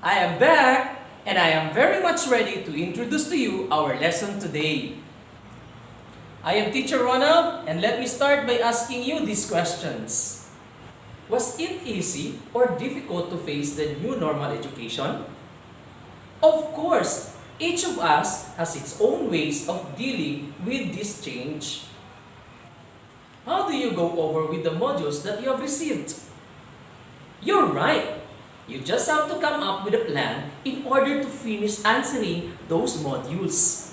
I am back and I am very much ready to introduce to you our lesson today. I am Teacher Ronald and let me start by asking you these questions. Was it easy or difficult to face the new normal education? Of course, each of us has its own ways of dealing with this change. How do you go over with the modules that you have received? You're right. You just have to come up with a plan in order to finish answering those modules.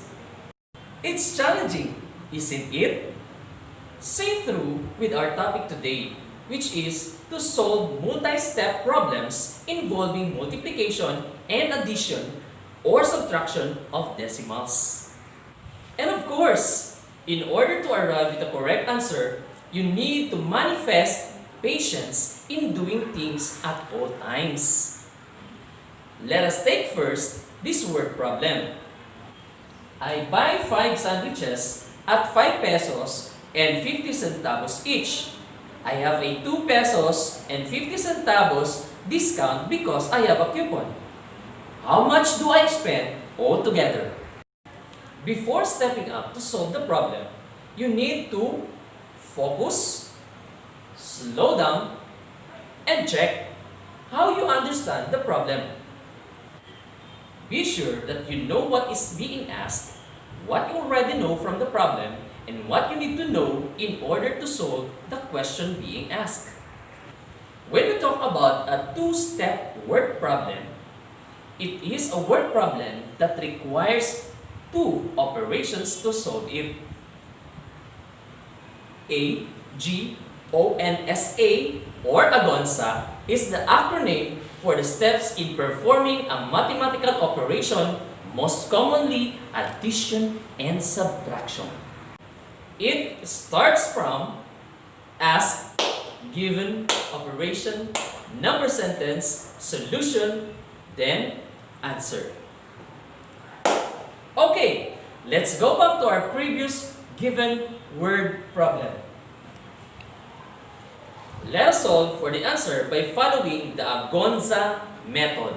It's challenging, isn't it? Stay through with our topic today, which is to solve multi-step problems involving multiplication and addition or subtraction of decimals. And of course, in order to arrive at the correct answer, you need to manifest patience in doing things at all times. Let us take first this word problem. I buy 5 sandwiches at 5 pesos and 50 centavos each. I have a 2 pesos and 50 centavos discount because I have a coupon. How much do I spend altogether? Before stepping up to solve the problem, you need to focus, slow down, and check how you understand the problem. Be sure that you know what is being asked, what you already know from the problem, and what you need to know in order to solve the question being asked. When we talk about a two-step word problem, it is a word problem that requires two operations to solve it. AGONSA or AGONSA is the acronym for the steps in performing a mathematical operation, most commonly addition and subtraction. It starts from ask, given, operation, number sentence, solution, then answer. Okay, let's go back to our previous given word problem. Let us solve for the answer by following the Agonza method.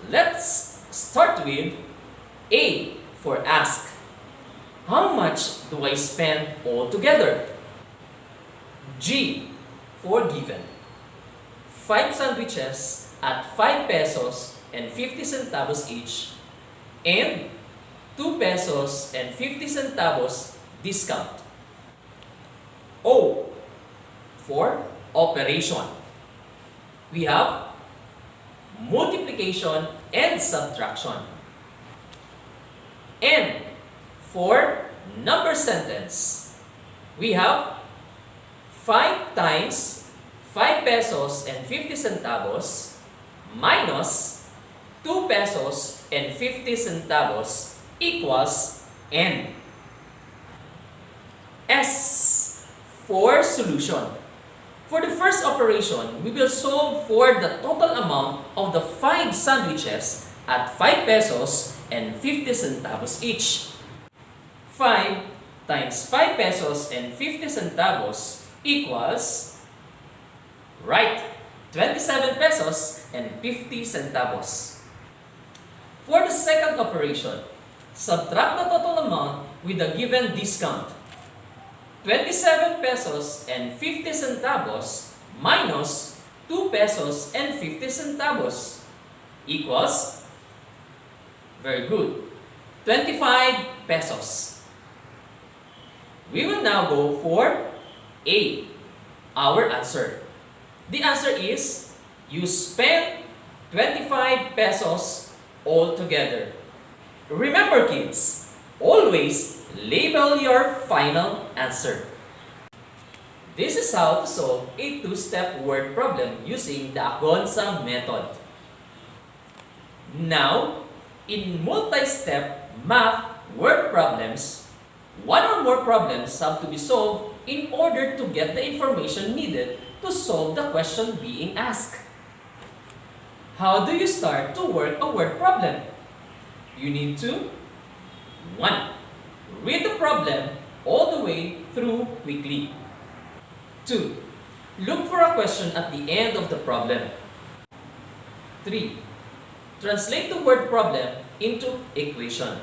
Let's start with A for ask. How much do I spend altogether? G for given. 5 sandwiches at 5 pesos and 50 centavos each and 2 pesos and 50 centavos discount. O for operation. We have multiplication and subtraction. N for number sentence. We have 5 times 5 pesos and 50 centavos minus 2 pesos and 50 centavos equals N. S for solution. For the first operation, we will solve for the total amount of the 5 sandwiches at 5 pesos and 50 centavos each. 5 times 5 pesos and 50 centavos equals, right, 27 pesos and 50 centavos. For the second operation, subtract the total amount with the given discount. 27 pesos and 50 centavos minus 2 pesos and 50 centavos equals, very good, 25 pesos. We will now go for A, our answer. The answer is, you spent 25 pesos altogether. Remember kids, always label your final answer. This is how to solve a two-step word problem using the Agonza method. Now, in multi-step math word problems, one or more problems have to be solved in order to get the information needed to solve the question being asked. How do you start to work a word problem? You need to 1. Read the problem all the way through quickly. 2. Look for a question at the end of the problem. 3. Translate the word problem into equation.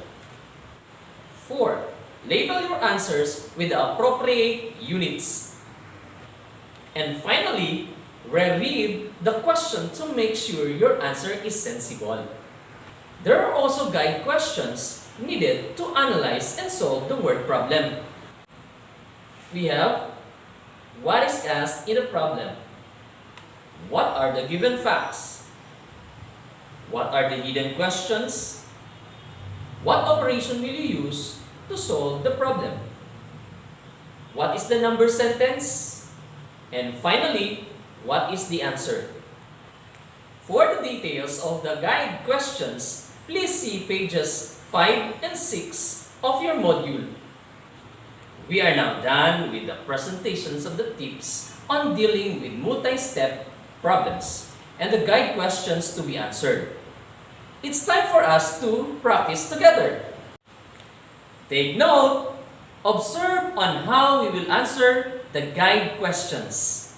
4. Label your answers with the appropriate units. And finally, reread the question to make sure your answer is sensible. There are also guide questions needed to analyze and solve the word problem. We have what is asked in a problem. What are the given facts? What are the hidden questions? What operation will you use to solve the problem? What is the number sentence? And finally, what is the answer? For the details of the guide questions, please see pages 5 and 6 of your module. We are now done with the presentations of the tips on dealing with multi-step problems and the guide questions to be answered. It's time for us to practice together. Take note. Observe on how we will answer the guide questions.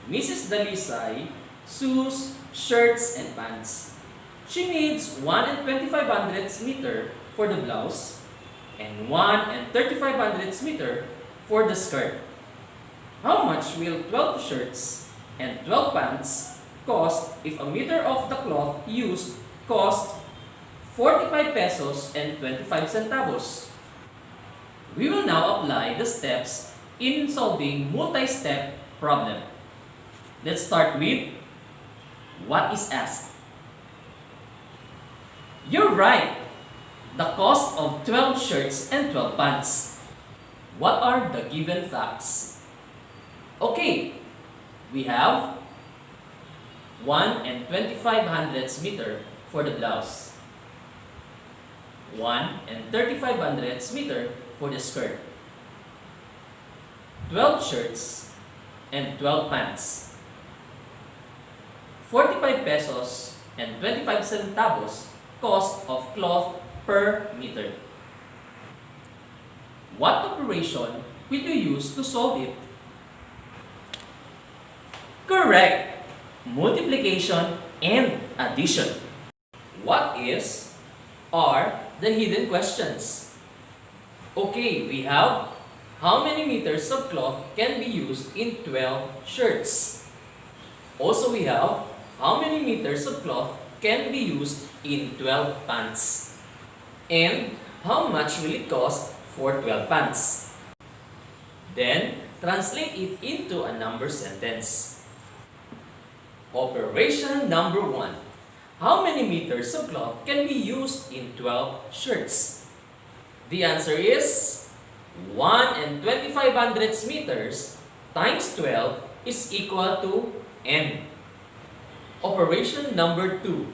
Mrs. Dalisay sews shirts and pants. She needs 1 and 25/100 meter for the blouse and 1 and 35/100 meter for the skirt. How much will 12 shirts and 12 pants cost if a meter of the cloth used cost 45 pesos and 25 centavos? We will now apply the steps in solving multi-step problem. Let's start with what is asked. You're right. The cost of 12 shirts and 12 pants. What are the given facts? Okay, we have 1 and 25/100 meter for the blouse. 1 and 35/100 meter for the skirt. 12 shirts and 12 pants. 45 pesos and 25 centavos cost of cloth per meter. What operation will you use to solve it? Correct! Multiplication and addition. What are the hidden questions? Okay, we have how many meters of cloth can be used in 12 shirts? Also, we have how many meters of cloth can be used in 12 pants? And how much will it cost for 12 pants? Then, translate it into a number sentence. Operation number 1. How many meters of cloth can be used in 12 shirts? The answer is 1 and 25/100 meters times 12 is equal to n. Operation number 2.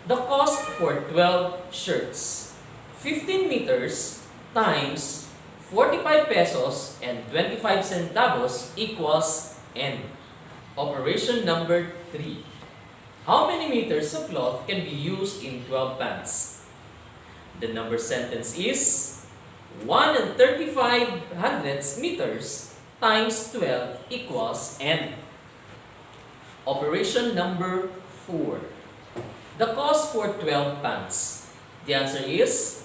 The cost for 12 shirts. 15 meters times 45 pesos and 25 centavos equals n. Operation number 3. How many meters of cloth can be used in 12 pants? The number sentence is 1 and 35/100 meters times 12 equals n. Operation number 4. The cost for 12 pants. The answer is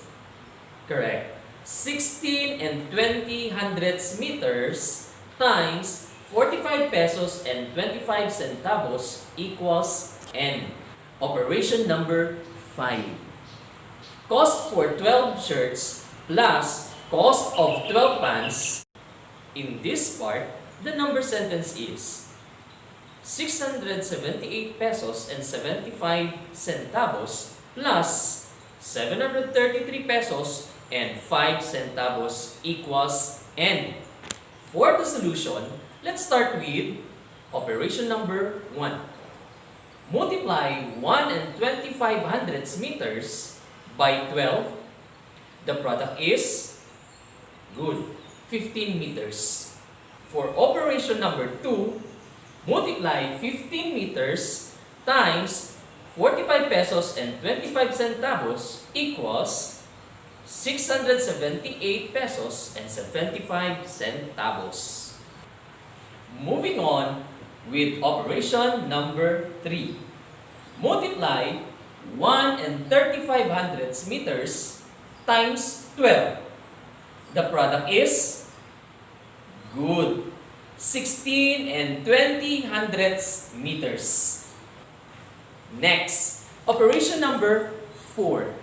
correct. 16 and 20/100 meters times 45 pesos and 25 centavos equals n. Operation number 5. Cost for 12 shirts plus cost of 12 pants. In this part, the number sentence is 678 pesos and 75 centavos plus 733 pesos and 5 centavos equals n. For the solution, let's start with operation number 1. Multiply 1 and 25/100 meters by 12. The product is good, 15 meters. For operation number 2, multiply 15 meters times 45 pesos and 25 centavos equals 678 pesos and 75 centavos. Moving on with operation number 3. Multiply 1 and 35 hundredths meters times 12. The product is good. 16 and 20 hundredths meters. Next, operation number 4.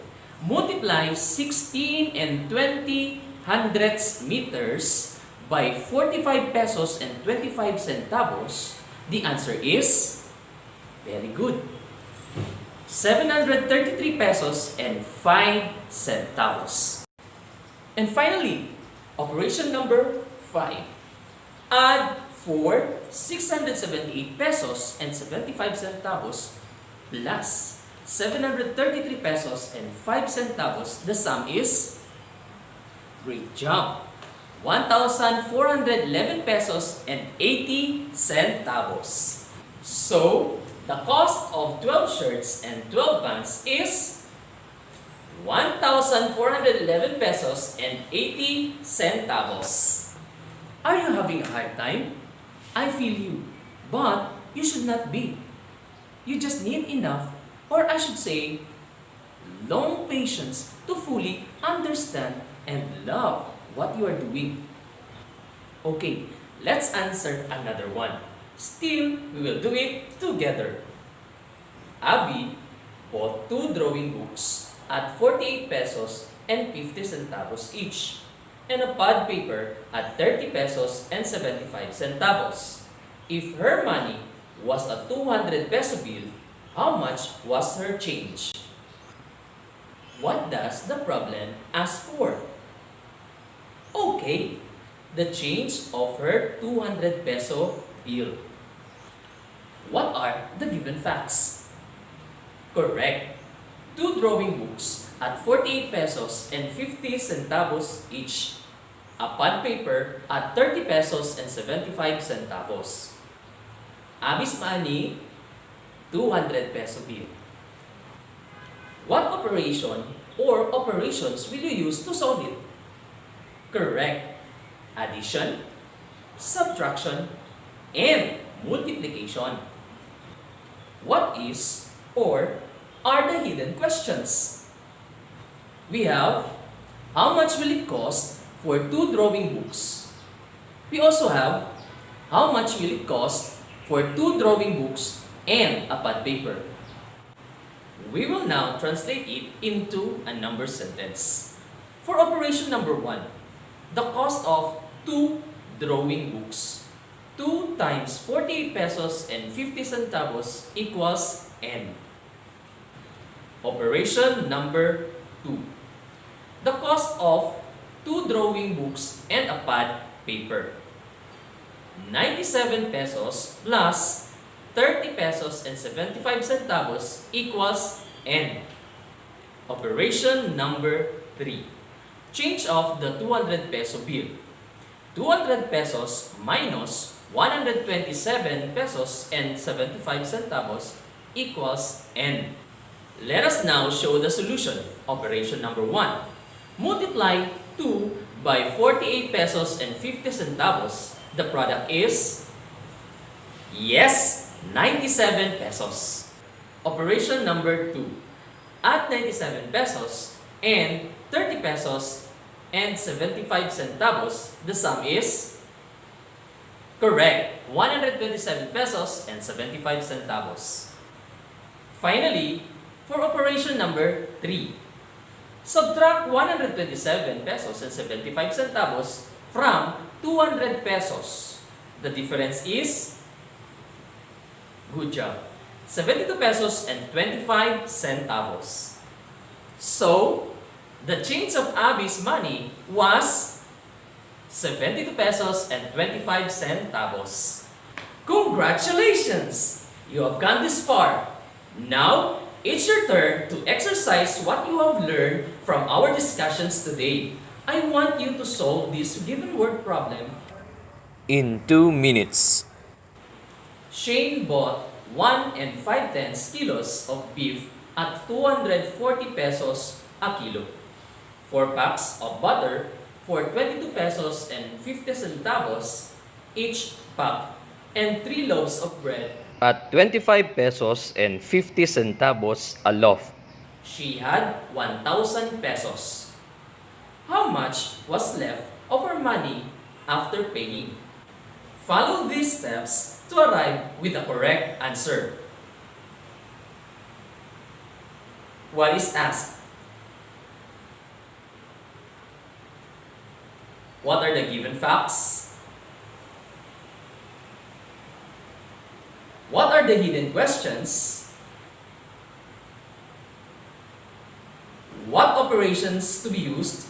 Multiply 16 and 20 hundredths meters by 45 pesos and 25 centavos. The answer is very good. 733 pesos and 5 centavos. And finally, operation number 5. Add 678 pesos and 75 centavos plus 733 pesos and 5 centavos. The sum is, great job, 1,411 pesos and 80 centavos. So, the cost of 12 shirts and 12 pants is 1,411 pesos and 80 centavos. Are you having a hard time? I feel you, but you should not be. You just need enough, or I should say, long patience to fully understand and love what you are doing. Okay, let's answer another one. Still, we will do it together. Abby bought 2 drawing books at 48 pesos and 50 centavos each, and a pad paper at 30 pesos and 75 centavos. If her money was a 200 peso bill, how much was her change? What does the problem ask for? Okay, the change of her 200 peso bill. What are the given facts? Correct. 2 drawing books at 48 pesos and 50 centavos each. A pad paper at 30 pesos and 75 centavos. Abby's money, 200 peso bill. What operation or operations will you use to solve it? Correct. Addition, subtraction, and multiplication. What is or are the hidden questions? We have, how much will it cost for 2 drawing books? We also have, how much will it cost for 2 drawing books and a pad paper? We will now translate it into a number sentence. For operation number 1, the cost of 2 drawing books. 2 times 48 pesos and 50 centavos equals N. Operation number 2. The cost of 2 drawing books and a pad paper. 97 pesos plus 30 pesos and 75 centavos equals N. Operation number 3. Change of the 200 peso bill. 200 pesos minus 127 pesos and 75 centavos equals N. Let us now show the solution. Operation number 1. Multiply 2 by 48 pesos and 50 centavos. The product is, yes, 97 pesos. Operation number 2. Add 97 pesos and 30 pesos and 75 centavos. The sum is, correct, 127 pesos and 75 centavos. Finally, for operation number 3, subtract 127 pesos and 75 centavos from 200 pesos. The difference is, good job, 72 pesos and 25 centavos. So, the change of Abby's money was 72 pesos and 25 centavos. Congratulations! You have gone this far. Now, it's your turn to exercise what you have learned from our discussions today. I want you to solve this given word problem in 2 minutes. Shane bought 1 and 5/10 kilos of beef at 240 pesos a kilo. 4 packs of butter for 22 pesos and 50 centavos each pack, and 3 loaves of bread at 25 pesos and 50 centavos a loaf. She had 1,000 pesos. How much was left of her money after paying? Follow these steps to arrive with the correct answer. What is asked? What are the given facts? What are the hidden questions? What operations to be used?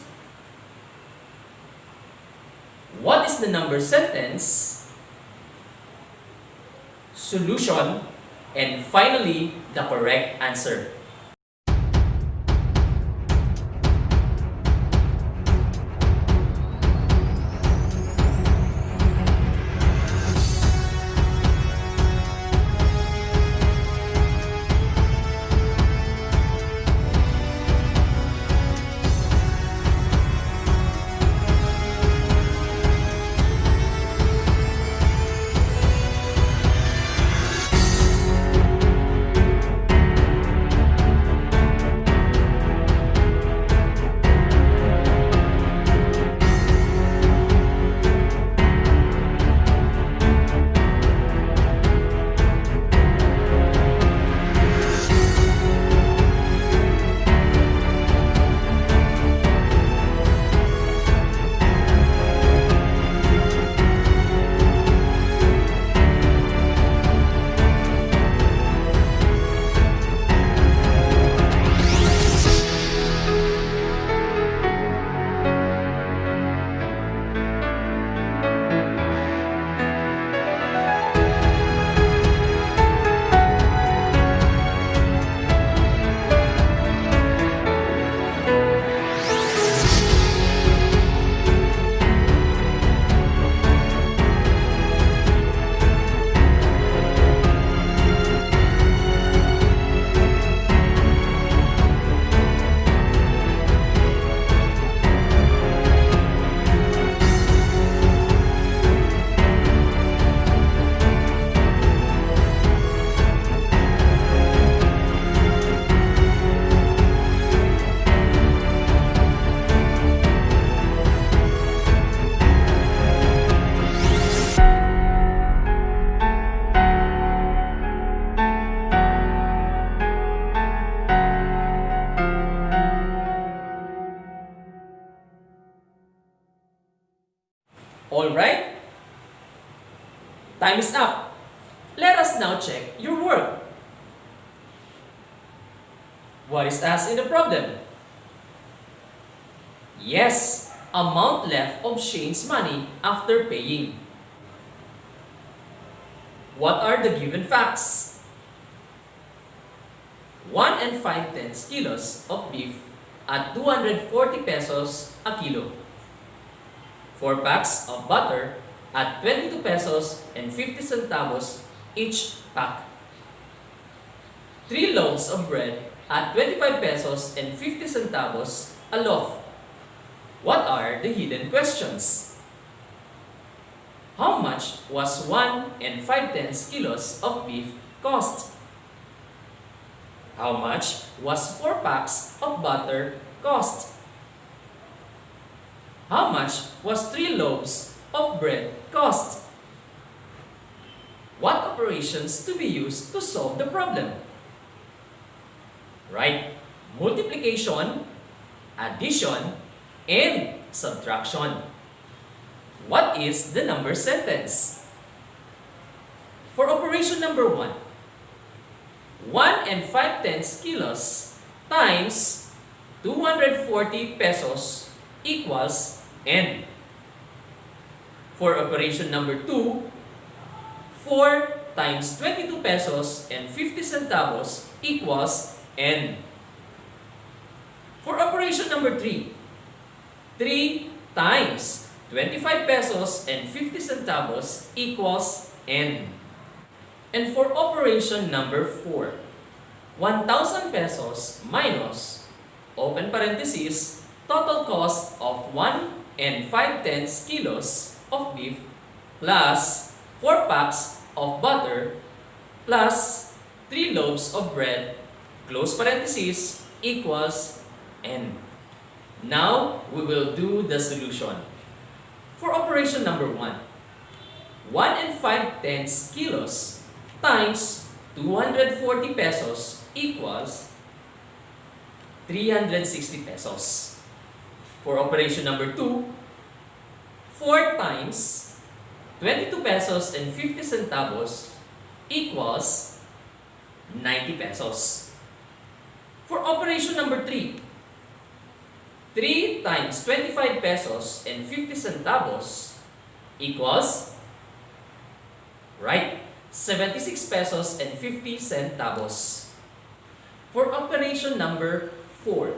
What is the number sentence? Solution, and finally, the correct answer. Alright? Time is up. Let us now check your work. What is asked in the problem? Yes, amount left of Shane's money after paying. What are the given facts? 1 and 5/10 kilos of beef at 240 pesos a kilo. 4 packs of butter at 22 pesos and 50 centavos each pack. 3 loaves of bread at 25 pesos and 50 centavos a loaf. What are the hidden questions? How much was 1 and 5/10 kilos of beef cost? How much was 4 packs of butter cost? How much was 3 loaves of bread cost? What operations to be used to solve the problem? Right, multiplication, addition, and subtraction. What is the number sentence? For operation number 1, 1 and 5/10 kilos times 240 pesos equals N. For operation number 2, 4 times 22 pesos and 50 centavos equals N. For operation number 3, 3 times 25 pesos and 50 centavos equals N. And for operation number 4, 1,000 pesos minus, open parenthesis, total cost of 1 and 5/10 kilos of beef plus 4 packs of butter plus 3 loaves of bread, close parenthesis, equals n. Now, we will do the solution. For operation number 1, 1 and 5/10 kilos times 240 pesos equals 360 pesos. For operation number 2, 4 times 22 pesos and 50 centavos equals 90 pesos. For operation number 3, 3 times 25 pesos and 50 centavos equals, right, 76 pesos and 50 centavos. For operation number 4,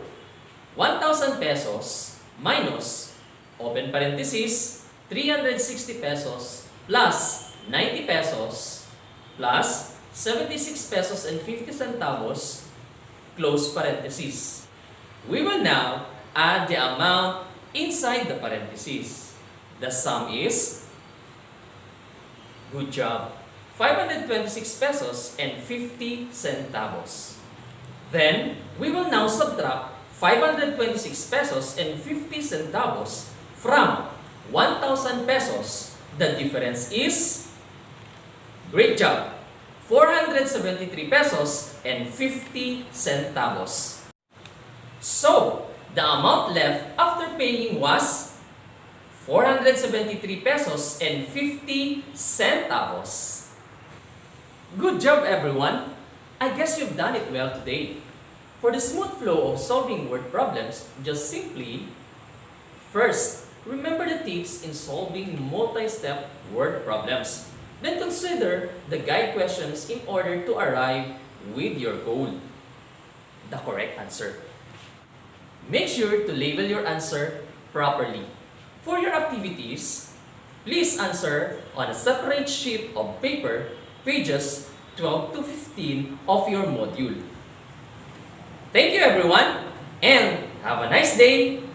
1,000 pesos minus, open parenthesis, 360 pesos plus 90 pesos plus 76 pesos and 50 centavos, close parenthesis. We will now add the amount inside the parenthesis. The sum is, good job, 526 pesos and 50 centavos. Then, we will now subtract 526 pesos and 50 centavos from 1,000 pesos. The difference is, great job, 473 pesos and 50 centavos. So, the amount left after paying was 473 pesos and 50 centavos. Good job, everyone! I guess you've done it well today. For the smooth flow of solving word problems, just simply, first, remember the tips in solving multi-step word problems. Then consider the guide questions in order to arrive with your goal, the correct answer. Make sure to label your answer properly. For your activities, please answer on a separate sheet of paper, pages 12 to 15 of your module. Thank you, everyone, and have a nice day!